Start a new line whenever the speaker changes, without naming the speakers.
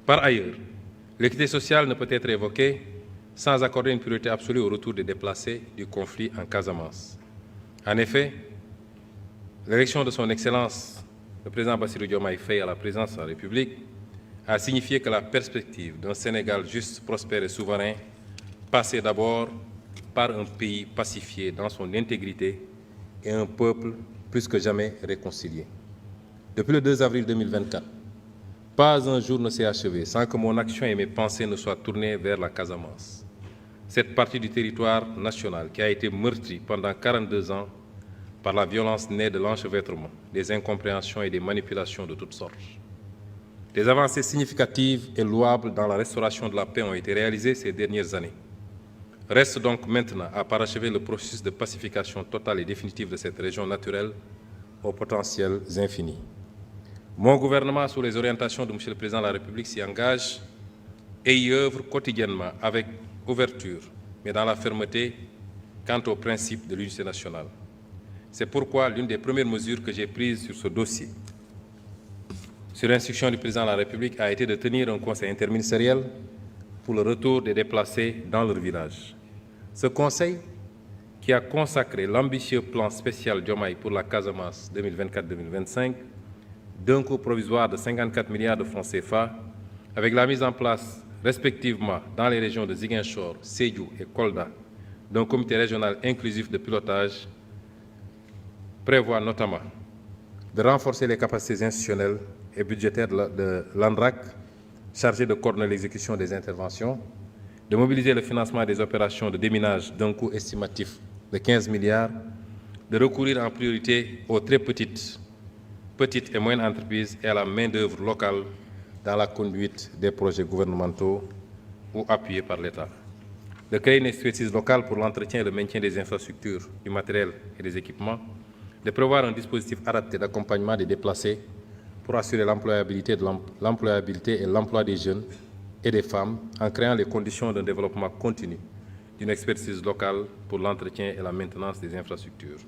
Par ailleurs, l'équité sociale ne peut être évoquée sans accorder une priorité absolue au retour des déplacés du conflit en Casamance. En effet, l'élection de son Excellence, le président Bassirou Diomaye Faye à la présidence de la République, a signifié que la perspective d'un Sénégal juste, prospère et souverain passait d'abord par un pays pacifié dans son intégrité et un peuple plus que jamais réconcilié. Depuis le 2 avril 2024, pas un jour ne s'est achevé sans que mon action et mes pensées ne soient tournées vers la Casamance. Cette partie du territoire national qui a été meurtrie pendant 42 ans par la violence née de l'enchevêtrement, des incompréhensions et des manipulations de toutes sortes. Des avancées significatives et louables dans la restauration de la paix ont été réalisées ces dernières années. Reste donc maintenant à parachever le processus de pacification totale et définitive de cette région naturelle aux potentiels infinis. Mon gouvernement, sous les orientations de M. le Président de la République, s'y engage et y œuvre quotidiennement avec ouverture, mais dans la fermeté quant au principe de l'unité nationale. C'est pourquoi l'une des premières mesures que j'ai prises sur ce dossier, sur instruction du Président de la République, a été de tenir un conseil interministériel pour le retour des déplacés dans leur village. Ce conseil, qui a consacré l'ambitieux plan spécial Diomaye pour la Casamance 2024-2025, d'un coût provisoire de 54 milliards de francs CFA, avec la mise en place respectivement dans les régions de Ziguinchor, Sédhiou et Kolda, d'un comité régional inclusif de pilotage, prévoit notamment de renforcer les capacités institutionnelles et budgétaires de l'ANRAC, chargé de coordonner l'exécution des interventions, de mobiliser le financement des opérations de déminage d'un coût estimatif de 15 milliards, de recourir en priorité aux très petites et moyennes entreprises et à la main-d'œuvre locale dans la conduite des projets gouvernementaux ou appuyés par l'État. De créer une expertise locale pour l'entretien et le maintien des infrastructures, du matériel et des équipements, de prévoir un dispositif adapté d'accompagnement des déplacés pour assurer l'employabilité et l'emploi des jeunes et des femmes en créant les conditions d'un développement continu d'une expertise locale pour l'entretien et la maintenance des infrastructures.